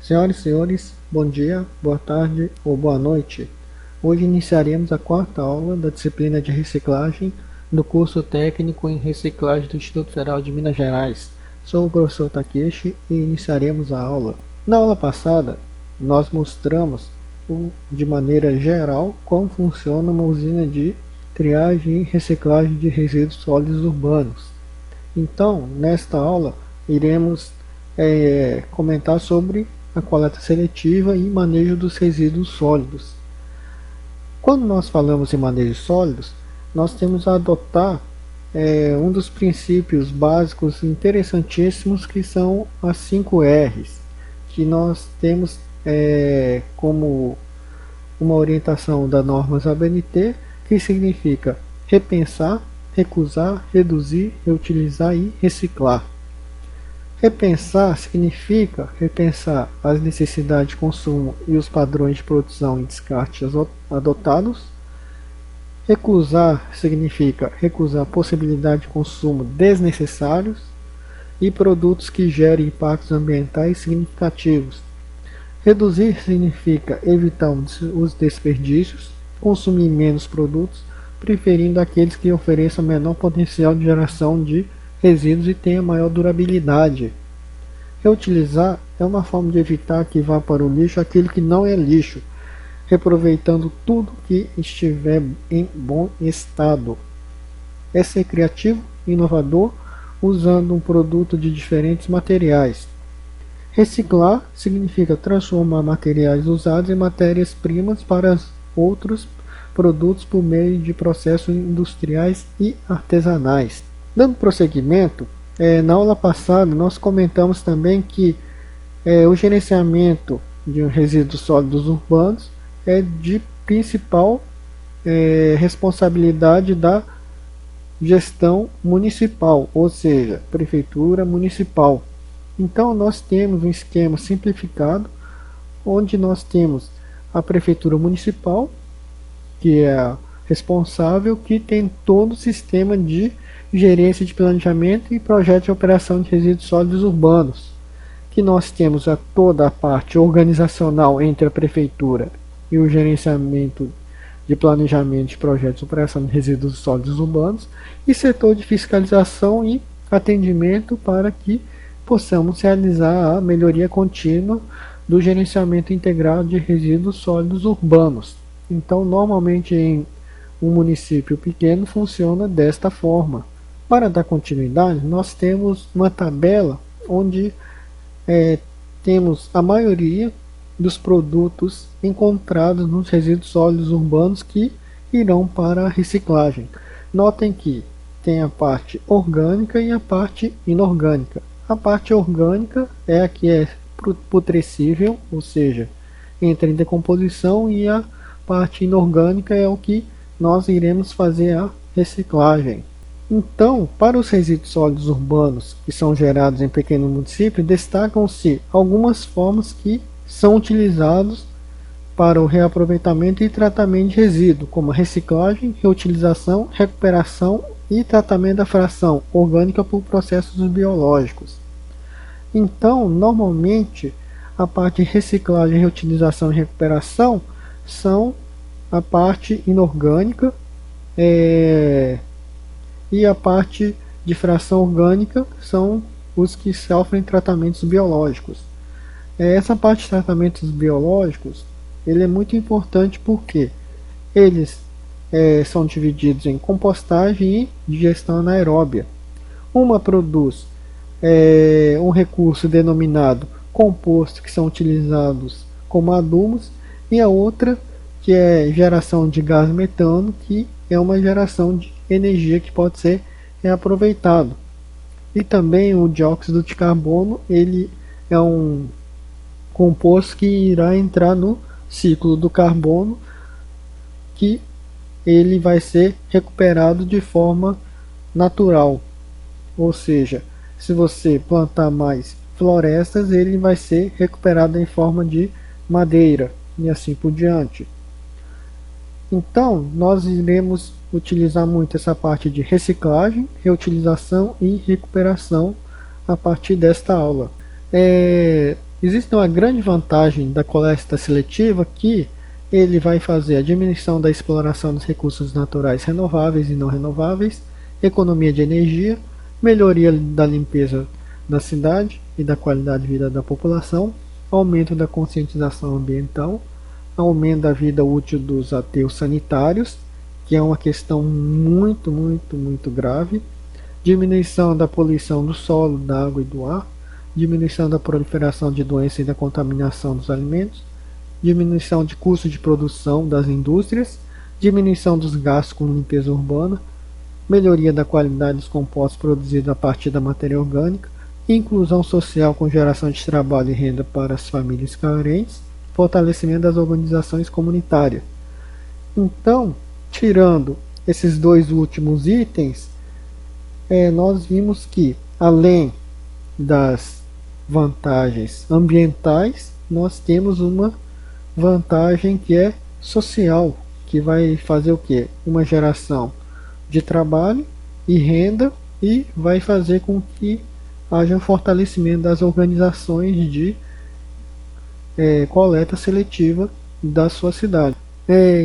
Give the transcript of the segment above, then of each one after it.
Senhoras e senhores, bom dia, boa tarde ou boa noite. Hoje iniciaremos a quarta aula da disciplina de reciclagem do curso técnico em reciclagem do Instituto Federal de Minas Gerais. Sou o professor Takeshi e iniciaremos a aula. Na aula passada, nós mostramos de maneira geral como funciona uma usina de triagem e reciclagem de resíduos sólidos urbanos. Então, nesta aula, iremos comentar sobre a coleta seletiva e manejo dos resíduos sólidos. Quando nós falamos em manejo sólidos, nós temos a adotar um dos princípios básicos interessantíssimos, que são as 5 R's, que nós temos como uma orientação da normas ABNT, que significa repensar, recusar, reduzir, reutilizar e reciclar. Repensar significa repensar as necessidades de consumo e os padrões de produção e descarte adotados. Recusar significa recusar a possibilidade de consumo desnecessários e produtos que gerem impactos ambientais significativos. Reduzir significa evitar os desperdícios, consumir menos produtos, preferindo aqueles que ofereçam menor potencial de geração de resíduos e tenha maior durabilidade. Reutilizar é uma forma de evitar que vá para o lixo aquilo que não é lixo, reaproveitando tudo que estiver em bom estado. É ser criativo, inovador, usando um produto de diferentes materiais. Reciclar significa transformar materiais usados em matérias-primas para outros produtos por meio de processos industriais e artesanais. Dando prosseguimento, na aula passada nós comentamos também que o gerenciamento de resíduos sólidos urbanos é de principal responsabilidade da gestão municipal, ou seja, prefeitura municipal. Então nós temos um esquema simplificado, onde nós temos a prefeitura municipal, que é a responsável, que tem todo o sistema de gerência de planejamento e projeto de operação de resíduos sólidos urbanos, que nós temos toda a parte organizacional entre a prefeitura e o gerenciamento de planejamento de projetos de operação de resíduos sólidos urbanos, e setor de fiscalização e atendimento, para que possamos realizar a melhoria contínua do gerenciamento integrado de resíduos sólidos urbanos. Então, normalmente em um município pequeno funciona desta forma. Para dar continuidade, nós temos uma tabela onde temos a maioria dos produtos encontrados nos resíduos sólidos urbanos que irão para a reciclagem. Notem que tem a parte orgânica e a parte inorgânica. A parte orgânica é a que é putrescível, ou seja, entra em decomposição, e a parte inorgânica é o que nós iremos fazer a reciclagem. Então, para os resíduos sólidos urbanos que são gerados em pequenos municípios, destacam-se algumas formas que são utilizados para o reaproveitamento e tratamento de resíduo, como reciclagem, reutilização, recuperação e tratamento da fração orgânica por processos biológicos. Então, normalmente, a parte de reciclagem, reutilização e recuperação são a parte inorgânica, e a parte de fração orgânica são os que sofrem tratamentos biológicos. Essa parte de tratamentos biológicos ele é muito importante, porque eles são divididos em compostagem e digestão anaeróbia. Uma produz um recurso denominado composto, que são utilizados como adubos, e a outra, que é geração de gás metano, que é uma geração de energia que pode ser reaproveitado. E também o dióxido de carbono, ele é um composto que irá entrar no ciclo do carbono, que ele vai ser recuperado de forma natural. Ou seja, se você plantar mais florestas, ele vai ser recuperado em forma de madeira e assim por diante. Então, nós iremos utilizar muito essa parte de reciclagem, reutilização e recuperação a partir desta aula. Existe uma grande vantagem da coleta seletiva que ele vai fazer a diminuição da exploração dos recursos naturais renováveis e não renováveis, economia de energia, melhoria da limpeza da cidade e da qualidade de vida da população, aumento da conscientização ambiental, aumento da vida útil dos aterros sanitários, que é uma questão muito grave, diminuição da poluição do solo, da água e do ar, diminuição da proliferação de doenças e da contaminação dos alimentos, diminuição de custo de produção das indústrias, diminuição dos gastos com limpeza urbana, melhoria da qualidade dos compostos produzidos a partir da matéria orgânica, inclusão social com geração de trabalho e renda para as famílias carentes, fortalecimento das organizações comunitárias. Então, tirando esses dois últimos itens, nós vimos que, além das vantagens ambientais, nós temos uma vantagem que é social, que vai fazer o que? Uma geração de trabalho e renda e vai fazer com que haja um fortalecimento das organizações de coleta seletiva da sua cidade.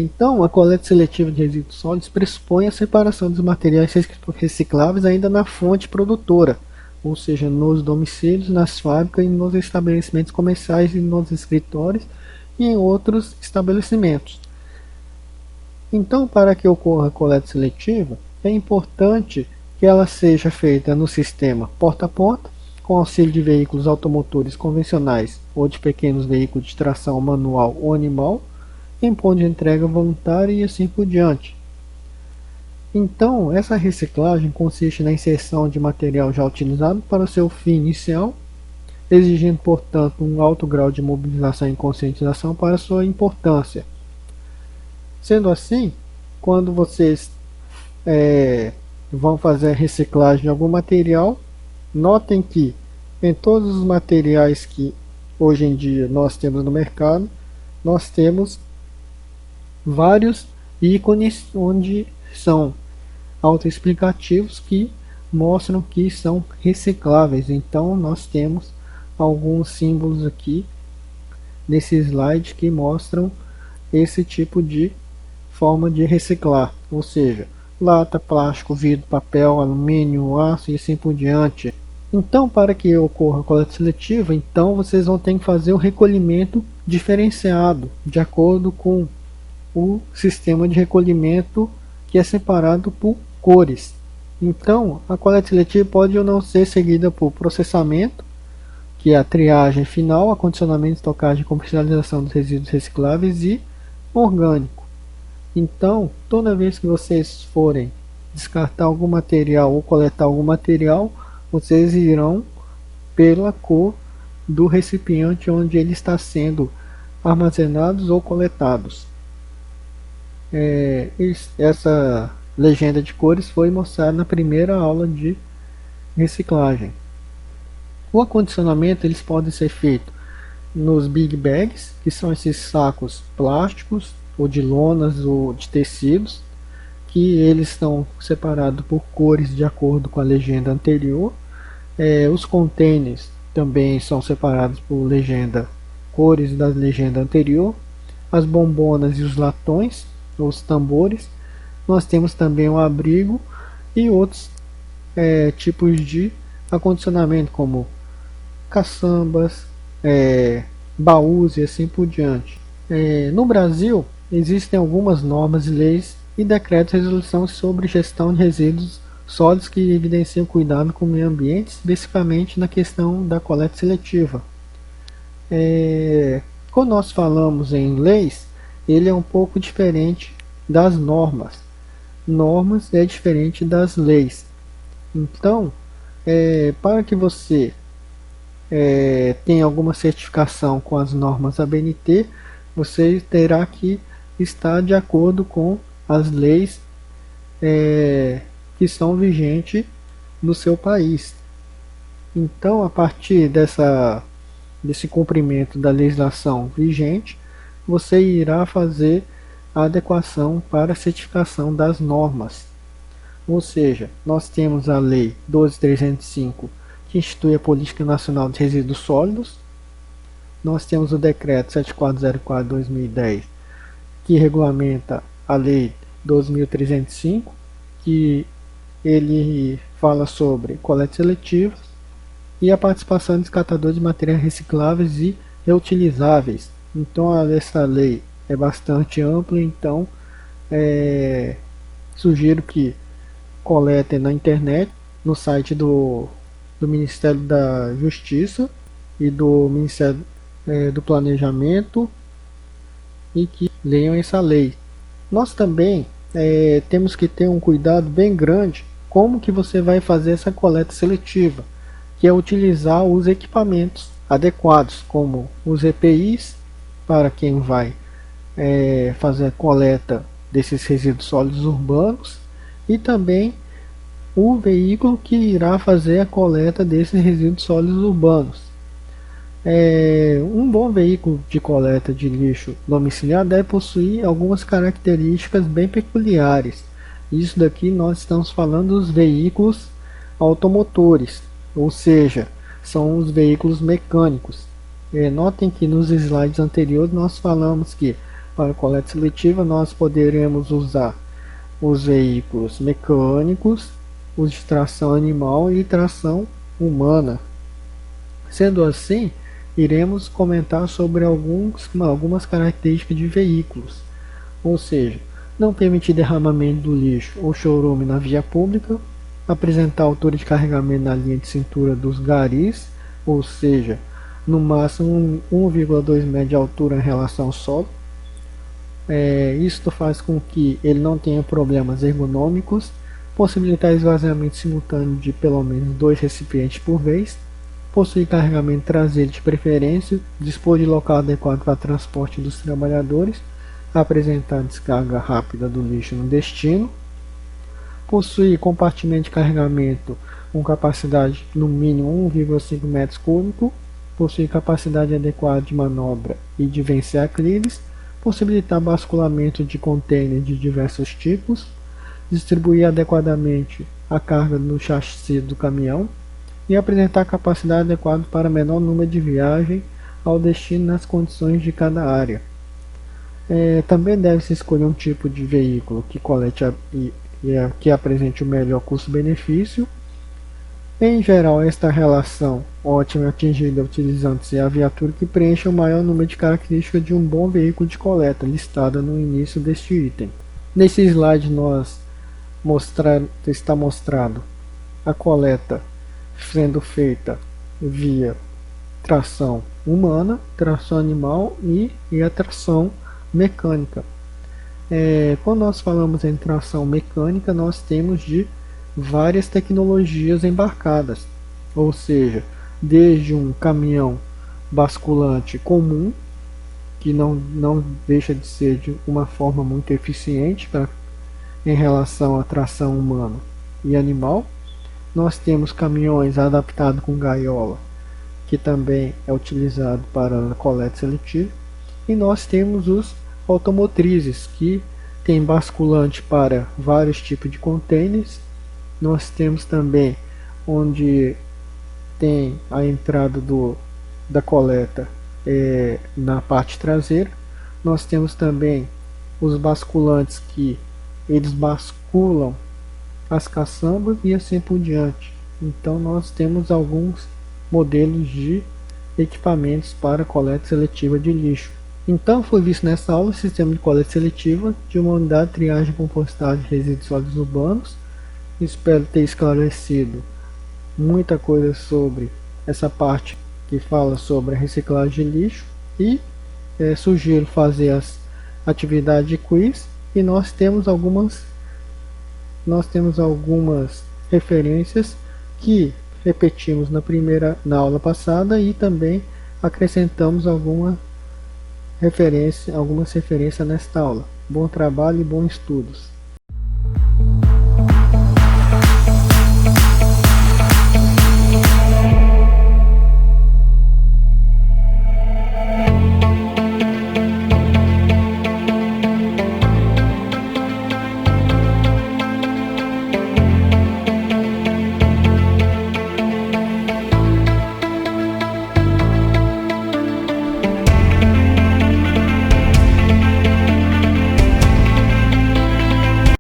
Então, a coleta seletiva de resíduos sólidos pressupõe a separação dos materiais recicláveis ainda na fonte produtora, ou seja, nos domicílios, nas fábricas e nos estabelecimentos comerciais e nos escritórios e em outros estabelecimentos. Então, para que ocorra a coleta seletiva, é importante que ela seja feita no sistema porta a porta, com auxílio de veículos automotores convencionais ou de pequenos veículos de tração manual ou animal, em ponto de entrega voluntária e assim por diante. Então, essa reciclagem consiste na inserção de material já utilizado para o seu fim inicial, exigindo, portanto, um alto grau de mobilização e conscientização para sua importância. Sendo assim, quando vocês vão fazer a reciclagem de algum material, notem que em todos os materiais que hoje em dia nós temos no mercado, nós temos vários ícones onde são autoexplicativos que mostram que são recicláveis. Então nós temos alguns símbolos aqui nesse slide que mostram esse tipo de forma de reciclar, ou seja, lata, plástico, vidro, papel, alumínio, aço e assim por diante. Então, para que ocorra a coleta seletiva, então vocês vão ter que fazer o recolhimento diferenciado, de acordo com o sistema de recolhimento que é separado por cores. Então, a coleta seletiva pode ou não ser seguida por processamento, que é a triagem final, acondicionamento, estocagem e comercialização dos resíduos recicláveis, e orgânico. Então, toda vez que vocês forem descartar algum material ou coletar algum material, vocês irão pela cor do recipiente onde ele está sendo armazenados ou coletados. Essa legenda de cores foi mostrada na primeira aula de reciclagem. O acondicionamento eles podem ser feito nos big bags, que são esses sacos plásticos ou de lonas ou de tecidos, que eles estão separados por cores de acordo com a legenda anterior. Os containers também são separados por cores da legenda anterior. As bombonas e os latões, os tambores. Nós temos também o abrigo e outros tipos de acondicionamento, como caçambas, baús e assim por diante. No Brasil, existem algumas normas, leis e decretos de resolução sobre gestão de resíduos sólidos que evidenciam cuidado com o meio ambiente, especificamente na questão da coleta seletiva. Quando nós falamos em leis, ele é um pouco diferente das normas. Normas é diferente das leis. Então, para que você tenha alguma certificação com as normas ABNT, você terá que estar de acordo com as leis que são vigentes no seu país. Então, a partir desse cumprimento da legislação vigente, você irá fazer a adequação para a certificação das normas. Ou seja, nós temos a Lei 12.305, que institui a Política Nacional de Resíduos Sólidos, nós temos o decreto 7404/2010, que regulamenta a lei 2305, que ele fala sobre coleta seletiva e a participação dos catadores de materiais recicláveis e reutilizáveis. Então essa lei é bastante ampla, então sugiro que coletem na internet, no site do Ministério da Justiça e do Ministério do Planejamento, e que leiam essa lei. Nós também temos que ter um cuidado bem grande como que você vai fazer essa coleta seletiva, que é utilizar os equipamentos adequados, como os EPIs, para quem vai fazer a coleta desses resíduos sólidos urbanos, e também o veículo que irá fazer a coleta desses resíduos sólidos urbanos. Um bom veículo de coleta de lixo domiciliar deve possuir algumas características bem peculiares. Isso daqui nós estamos falando dos veículos automotores, ou seja, são os veículos mecânicos. Notem que nos slides anteriores nós falamos que para coleta seletiva nós poderemos usar os veículos mecânicos, os de tração animal e tração humana. Sendo assim, iremos comentar sobre algumas características de veículos, ou seja, não permitir derramamento do lixo ou chorume na via pública, apresentar altura de carregamento na linha de cintura dos garis, ou seja, no máximo 1,2 metros de altura em relação ao solo. Isto faz com que ele não tenha problemas ergonômicos, possibilitar esvaziamento simultâneo de pelo menos 2 recipientes por vez, possuir carregamento traseiro de preferência, dispor de local adequado para transporte dos trabalhadores, apresentar descarga rápida do lixo no destino, possuir compartimento de carregamento com capacidade no mínimo 1,5 metros cúbicos, possuir capacidade adequada de manobra e de vencer aclives, possibilitar basculamento de contêiner de diversos tipos, distribuir adequadamente a carga no chassi do caminhão e apresentar capacidade adequada para menor número de viagem ao destino nas condições de cada área. Também deve-se escolher um tipo de veículo que colete que apresente o melhor custo-benefício. Em geral, esta relação ótima é atingida utilizando-se a viatura que preenche o maior número de características de um bom veículo de coleta, listada no início deste item. Nesse slide está mostrado a coleta sendo feita via tração humana, tração animal e a tração mecânica. Quando nós falamos em tração mecânica, nós temos de várias tecnologias embarcadas, ou seja, desde um caminhão basculante comum, que não deixa de ser de uma forma muito eficiente em relação à tração humana e animal. Nós temos caminhões adaptados com gaiola, que também é utilizado para a coleta seletiva, e nós temos os automotrizes, que tem basculante para vários tipos de contêineres. Nós temos também onde tem a entrada da coleta na parte traseira. Nós temos também os basculantes, que eles basculam as caçambas e assim por diante. Então nós temos alguns modelos de equipamentos para coleta seletiva de lixo. Então foi visto nessa aula o sistema de coleta seletiva de uma unidade de triagem e compostagem de resíduos sólidos urbanos. Espero ter esclarecido muita coisa sobre essa parte que fala sobre a reciclagem de lixo, e sugiro fazer as atividades de quiz, e nós temos algumas referências que repetimos na aula passada, e também acrescentamos algumas referências nesta aula. Bom trabalho e bons estudos.